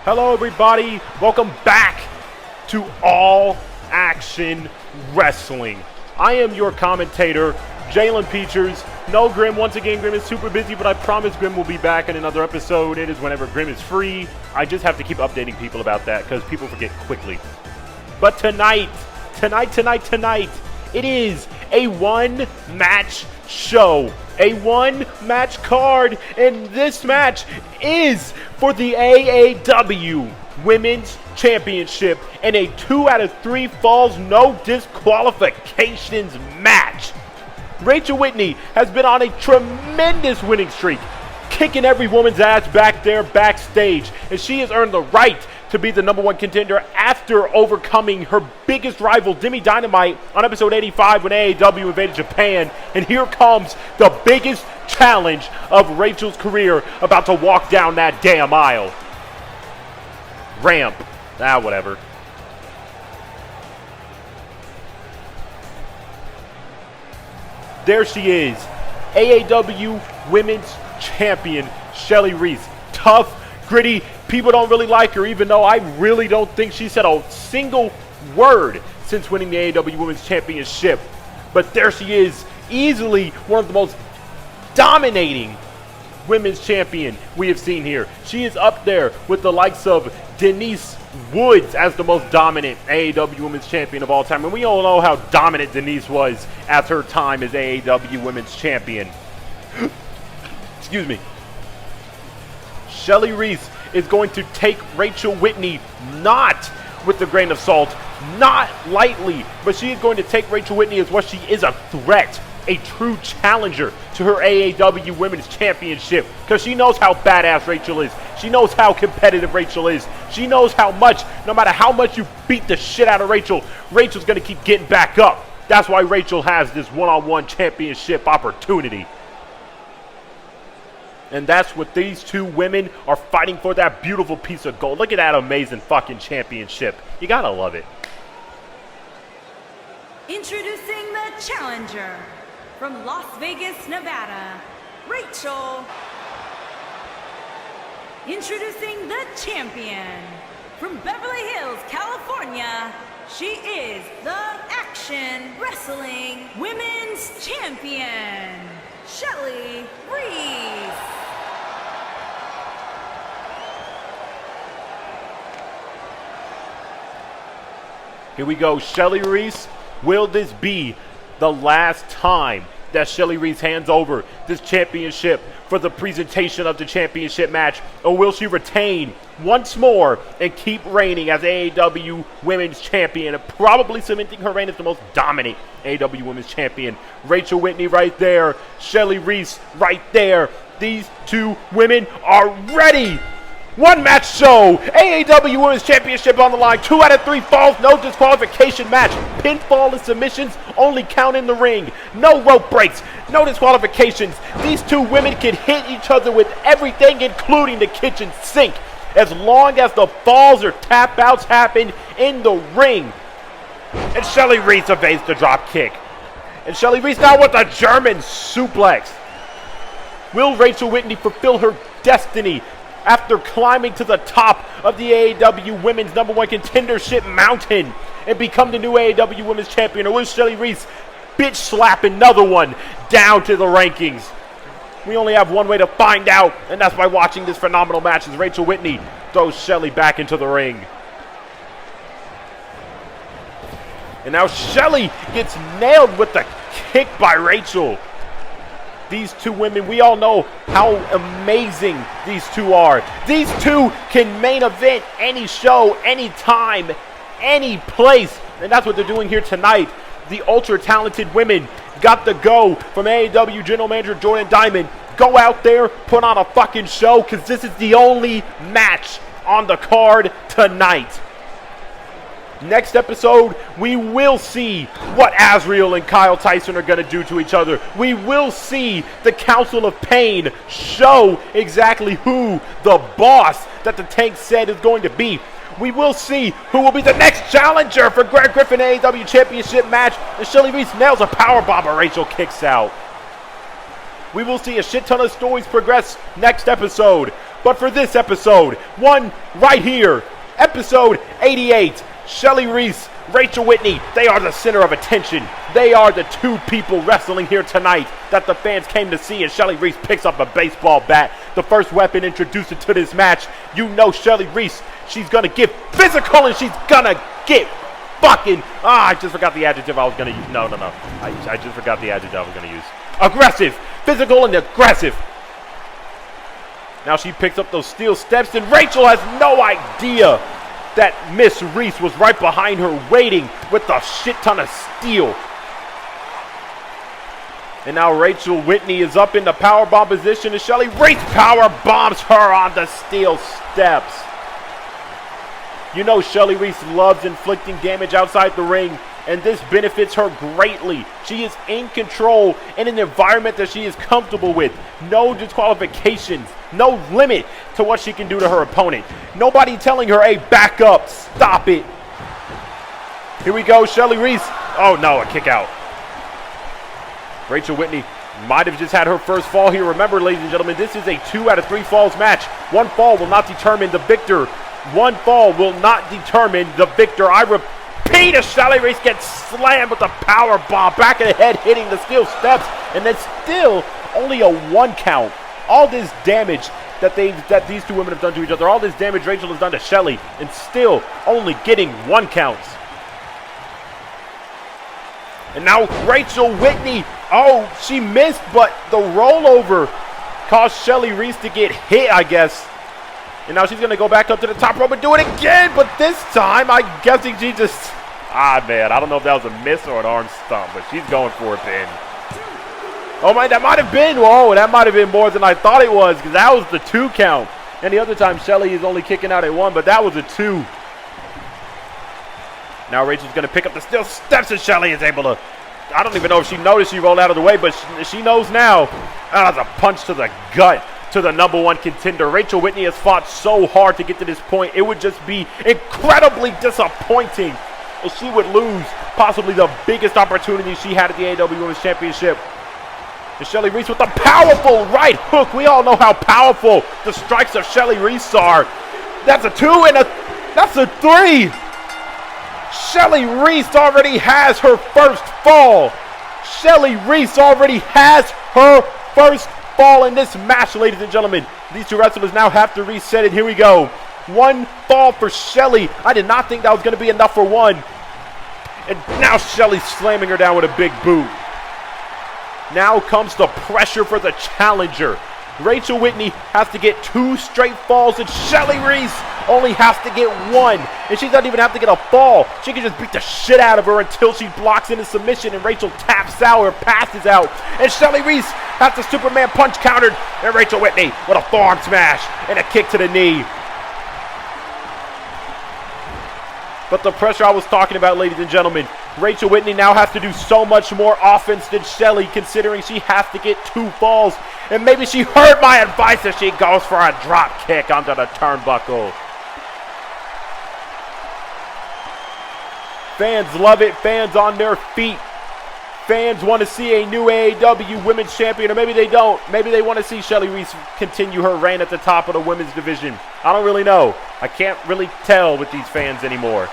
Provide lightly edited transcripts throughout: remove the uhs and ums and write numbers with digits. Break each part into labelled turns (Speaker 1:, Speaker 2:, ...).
Speaker 1: Hello everybody, welcome back to All Action Wrestling. I am your commentator, Jalen Peachers. No Grim, once again Grim is super busy, but I promise Grim will be back in another episode. It is whenever Grim is free. I just have to keep updating people about that because people forget quickly. But tonight, it is a one-match show. A one-match card, and this match is for the AAW Women's Championship and a 2 out of 3 falls, no disqualifications match. Rachel Whitney has been on a tremendous winning streak, kicking every woman's ass back there backstage, and she has earned the right to be the #1 contender after overcoming her biggest rival, Demi Dynamite, on episode 85 when AAW invaded Japan. And here comes the biggest challenge of Rachel's career, about to walk down that damn aisle. Ramp. Whatever. There she is, AAW Women's Champion, Shelly Reese. Tough, gritty. People don't really like her, even though I really don't think she said a single word since winning the AAW Women's Championship. But there she is, easily one of the most dominating women's champion we have seen here. She is up there with the likes of Denise Woods as the most dominant AAW Women's Champion of all time. And we all know how dominant Denise was at her time as AAW Women's Champion. Excuse me. Shelly Reese is going to take Rachel Whitney, not with a grain of salt, not lightly, but she is going to take Rachel Whitney as what she is, a threat, a true challenger to her AAW Women's Championship, because she knows how badass Rachel is. She knows how competitive Rachel is. She knows how much, no matter how much you beat the shit out of Rachel, Rachel's going to keep getting back up. That's why Rachel has this one-on-one championship opportunity. And that's what these two women are fighting for, that beautiful piece of gold. Look at that amazing fucking championship. You gotta love it.
Speaker 2: Introducing the challenger from Las Vegas, Nevada, Rachel. Introducing the champion from Beverly Hills, California. She is the Action Wrestling Women's Champion, Shelly Reese.
Speaker 1: Here we go, Shelly Reese. Will this be the last time that Shelly Reese hands over this championship for the presentation of the championship match? Or will she retain once more and keep reigning as AAW Women's Champion, and probably cementing her reign as the most dominant AAW Women's Champion? Rachel Whitney right there, Shelly Reese right there. These two women are ready. One match show, AAW Women's Championship on the line, 2 out of 3 falls, no disqualification match. Pinfall and submissions only count in the ring. No rope breaks, no disqualifications. These two women can hit each other with everything, including the kitchen sink, as long as the falls or tap outs happen in the ring. And Shelly Reese evades the drop kick. And Shelly Reese now with a German suplex. Will Rachel Whitney fulfill her destiny after climbing to the top of the AAW Women's #1 contendership mountain and become the new AAW Women's Champion? Or will Shelly Reese bitch slap another one down to the rankings? We only have one way to find out, and that's by watching this phenomenal match as Rachel Whitney throws Shelly back into the ring. And now Shelly gets nailed with the kick by Rachel. These two women, we all know how amazing these two are. These two can main event any show, any time, any place. And that's what they're doing here tonight. The ultra-talented women got the go from AAW General Manager Jordan Diamond. Go out there, put on a fucking show, because this is the only match on the card tonight. Next episode, we will see what Azriel and Kyle Tyson are going to do to each other. We will see the Council of Pain show exactly who the boss that the Tank said is going to be. We will see who will be the next challenger for Greg Griffin AAW Championship match. And Shelly Reese nails a powerbomb, but Rachel kicks out. We will see a shit ton of stories progress next episode. But for this episode, one right here, episode 88, Shelly Reese, Rachel Whitney, they are the center of attention. They are the two people wrestling here tonight that the fans came to see, and Shelly Reese picks up a baseball bat, the first weapon introduced into this match. You know Shelly Reese, she's going to get physical, and she's going to get fucking, I just forgot the adjective I was going to use. No. I just forgot the adjective I was going to use. Aggressive, physical and aggressive. Now she picks up those steel steps, and Rachel has no idea that Miss Reese was right behind her waiting with a shit ton of steel. And now Rachel Whitney is up in the powerbomb position, and Shelly Reese power bombs her on the steel steps. You know Shelly Reese loves inflicting damage outside the ring, and this benefits her greatly. She is in control in an environment that she is comfortable with. No disqualifications, no limit to what she can do to her opponent. Nobody telling her, hey, back up, stop it. Here we go, Shelly Reese. Oh no, a kick out. Rachel Whitney might have just had her first fall here. Remember, ladies and gentlemen, this is a 2 out of 3 falls match. One fall will not determine the victor. One fall will not determine the victor. I repeat, as Shelly Reese gets slammed with a power bomb back of the head, hitting the steel steps, and then still only a 1 count. All this damage that these two women have done to each other, all this damage Rachel has done to Shelly, and still only getting 1 counts. And now Rachel Whitney, oh, she missed, but the rollover caused Shelly Reese to get hit, I guess. And now she's going to go back up to the top rope and do it again, but this time I'm guessing she just, man, I don't know if that was a miss or an arm stomp, but she's going for a pin. Oh my, that might have been, whoa, that might have been more than I thought it was, because that was the 2 count. And the other time Shelly is only kicking out at 1, but that was a 2. Now Rachel's going to pick up the steel steps, and Shelly is able to, I don't even know if she noticed she rolled out of the way, but she knows now. That's a punch to the gut to the #1 contender. Rachel Whitney has fought so hard to get to this point. It would just be incredibly disappointing if she would lose possibly the biggest opportunity she had at the AAW Women's Championship. And Shelly Reese with a powerful right hook. We all know how powerful the strikes of Shelly Reese are. That's a 2 and that's a 3. Shelly Reese already has her first fall. Shelly Reese already has her first fall in this match, ladies and gentlemen. These two wrestlers now have to reset it. Here we go. 1 fall for Shelly. I did not think that was going to be enough for 1. And now Shelly's slamming her down with a big boot. Now comes the pressure for the challenger. Rachel Whitney has to get 2 straight falls, and Shelly Reese only has to get 1. And she doesn't even have to get a fall. She can just beat the shit out of her until she blocks into submission and Rachel taps out or passes out. And Shelly Reese has the Superman punch countered, and Rachel Whitney with a forearm smash and a kick to the knee. But the pressure I was talking about, ladies and gentlemen, Rachel Whitney now has to do so much more offense than Shelly, considering she has to get 2 falls. And maybe she heard my advice as she goes for a drop kick onto the turnbuckle. Fans love it. Fans on their feet. Fans want to see a new AAW Women's Champion, or maybe they don't. Maybe they want to see Shelly Reese continue her reign at the top of the women's division. I don't really know. I can't really tell with these fans anymore.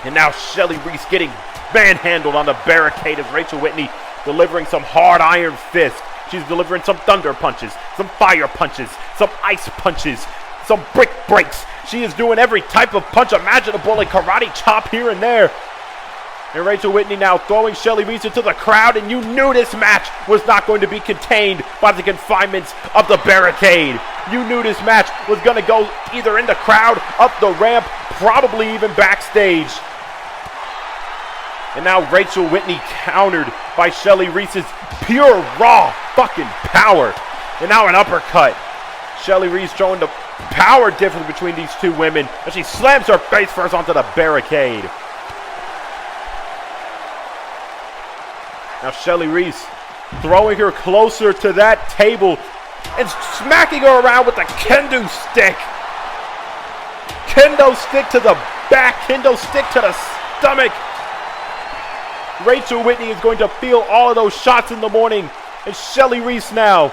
Speaker 1: And now Shelly Reese getting manhandled on the barricade as Rachel Whitney delivering some hard iron fists. She's delivering some thunder punches, some fire punches, some ice punches, some brick breaks. She is doing every type of punch imaginable, a karate chop here and there. And Rachel Whitney now throwing Shelly Reese into the crowd, and you knew this match was not going to be contained by the confinements of the barricade. You knew this match was going to go either in the crowd, up the ramp, probably even backstage. And now Rachel Whitney countered by Shelly Reese's pure raw fucking power. And now an uppercut. Shelly Reese showing the power difference between these two women as she slams her face first onto the barricade. Now Shelly Reese throwing her closer to that table and smacking her around with a kendo stick. Kendo stick to the back, kendo stick to the stomach. Rachel Whitney is going to feel all of those shots in the morning. And Shelly Reese now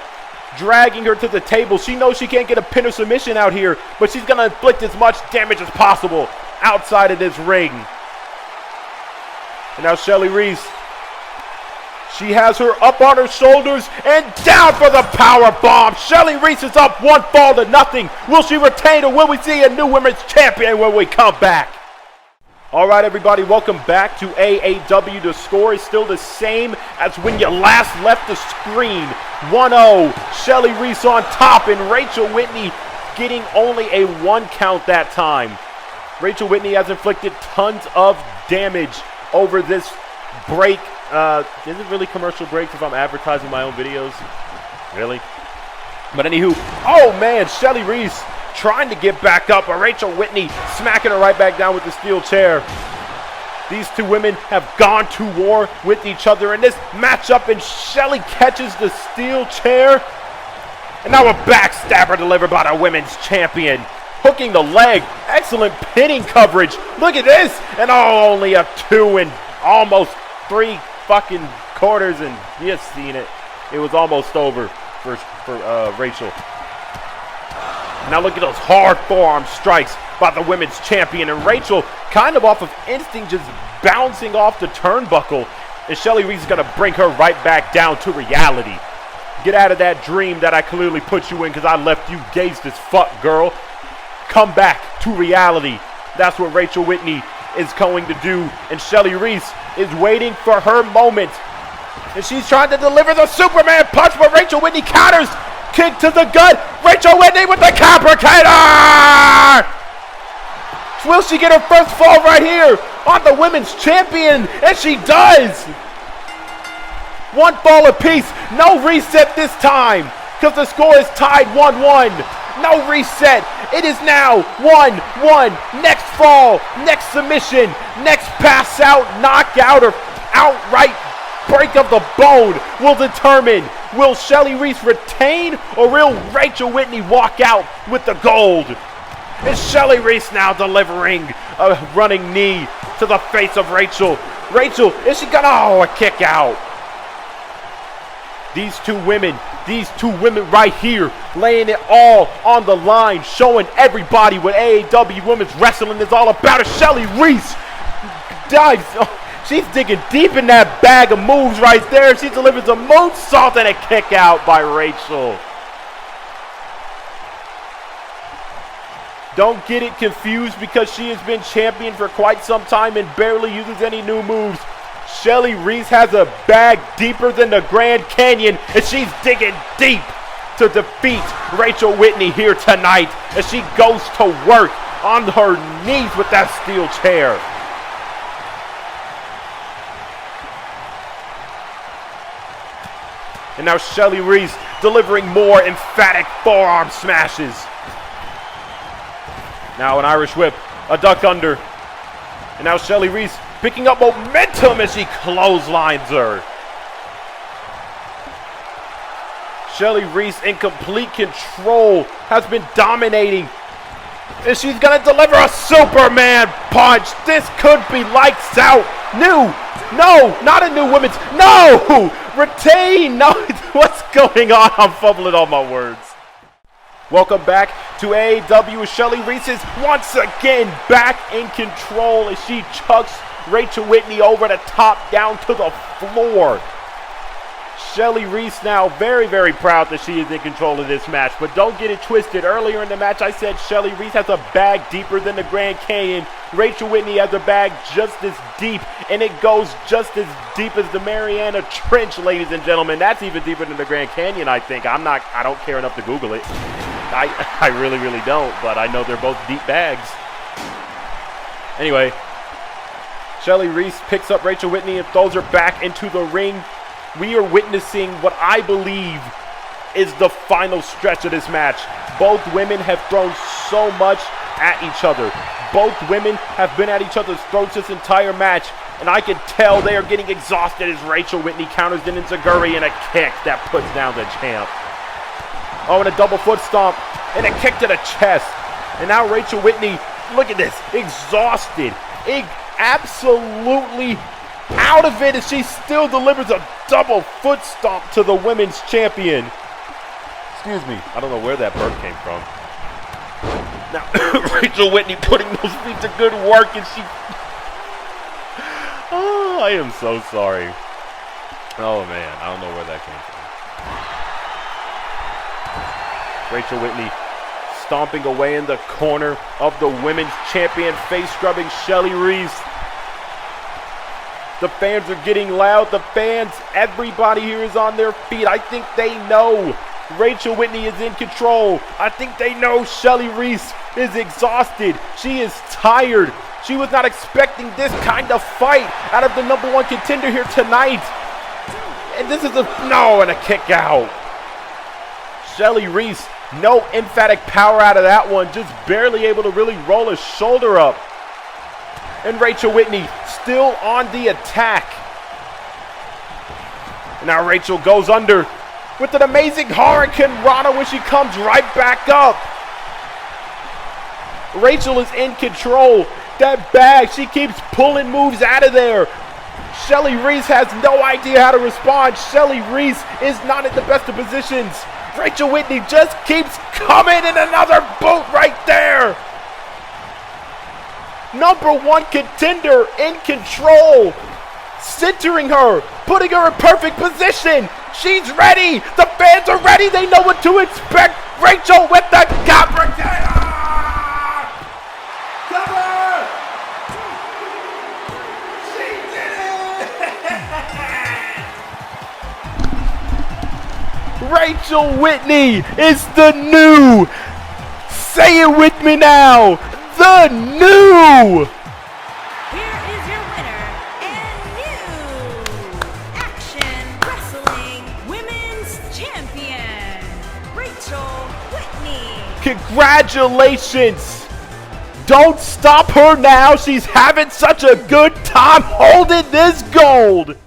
Speaker 1: dragging her to the table. She knows she can't get a pin or submission out here, but she's going to inflict as much damage as possible outside of this ring. And now Shelly Reese, she has her up on her shoulders and down for the power bomb. Shelly Reese is up 1-0. Will she retain, or will we see a new women's champion when we come back? All right, everybody, welcome back to AAW. The score is still the same as when you last left the screen. 1-0, Shelly Reese on top, and Rachel Whitney getting only a 1 count that time. Rachel Whitney has inflicted tons of damage over this break. Is it really commercial breaks if I'm advertising my own videos? Really? But anywho, oh man, Shelly Reese trying to get back up, but Rachel Whitney smacking her right back down with the steel chair. These two women have gone to war with each other in this matchup, and Shelly catches the steel chair. And now a backstabber delivered by the women's champion. Hooking the leg, excellent pinning coverage. Look at this, and only a 2 and almost 3 fucking quarters, and you have seen it. It was almost over for Rachel. Now look at those hard forearm strikes by the women's champion, and Rachel kind of off of instinct just bouncing off the turnbuckle, and Shelly Reese is going to bring her right back down to reality. Get out of that dream that I clearly put you in because I left you dazed as fuck, girl. Come back to reality. That's what Rachel Whitney is going to do, and Shelly Reese is waiting for her moment, and she's trying to deliver the Superman punch, but Rachel Whitney counters. Kick to the gut. Rachel Whitney with the complicator. Will she get her first fall right here on the women's champion? And she does. 1 fall apiece. No reset this time because the score is tied 1-1. No reset. It is now 1-1. Next fall, next submission, next pass out, knockout, or outright break of the bone will determine, will Shelly Reese retain or will Rachel Whitney walk out with the gold? It's Shelly Reese now delivering a running knee to the face of Rachel. Rachel, is she gonna, a kick out. These two women right here laying it all on the line, showing everybody what AAW Women's Wrestling is all about. Shelly Reese dives. She's digging deep in that bag of moves right there. She delivers a moonsault and a kick out by Rachel. Don't get it confused because she has been champion for quite some time and barely uses any new moves. Shelly Reese has a bag deeper than the Grand Canyon, and she's digging deep to defeat Rachel Whitney here tonight as she goes to work on her knees with that steel chair. And now Shelly Reese delivering more emphatic forearm smashes. Now an Irish whip, a duck under. And now Shelly Reese picking up momentum as she clotheslines her. Shelly Reese in complete control, has been dominating. And she's gonna deliver a Superman punch. This could be lights out. No, not a new women's, no! Retain, no, what's going on? I'm fumbling all my words. Welcome back to AAW. Shelly Reese is once again back in control as she chucks Rachel Whitney over the top down to the floor. Shelly Reese now very, very proud that she is in control of this match, but don't get it twisted. Earlier in the match I said Shelly Reese has a bag deeper than the Grand Canyon. Rachel Whitney has a bag just as deep, and it goes just as deep as the Mariana Trench, ladies and gentlemen. That's even deeper than the Grand Canyon, I think. I don't care enough to Google it. I really, really don't, but I know they're both deep bags. Anyway, Shelly Reese picks up Rachel Whitney and throws her back into the ring. We are witnessing what I believe is the final stretch of this match. Both women have thrown so much at each other. Both women have been at each other's throats this entire match, and I can tell they are getting exhausted as Rachel Whitney counters an enziguri and a kick that puts down the champ. Oh, and a double foot stomp and a kick to the chest. And now Rachel Whitney, look at this, exhausted, absolutely out of it, as she still delivers a double foot stomp to the women's champion. Excuse me. I don't know where that burp came from. Now, Rachel Whitney putting those feet to good work, and she... Oh, I am so sorry. Oh, man. I don't know where that came from. Rachel Whitney stomping away in the corner of the women's champion, face scrubbing Shelly Reese. The fans are getting loud. The fans, everybody here is on their feet. I think they know Rachel Whitney is in control. I think they know Shelly Reese is exhausted. She is tired. She was not expecting this kind of fight out of the #1 contender here tonight. And this is and a kick out. Shelly Reese, no emphatic power out of that one. Just barely able to really roll a shoulder up. And Rachel Whitney still on the attack. Now Rachel goes under with an amazing Hurricane Rana when she comes right back up. Rachel is in control. That bag, she keeps pulling moves out of there. Shelly Reese has no idea how to respond. Shelly Reese is not in the best of positions. Rachel Whitney just keeps coming, and another boot right there. #1 contender in control. Centering her, putting her in perfect position. She's ready. The fans are ready. They know what to expect. Rachel with the cover. Cover! She did it! Rachel Whitney is the new, say it with me now, the new Congratulations! Don't stop her now. She's having such a good time holding this gold.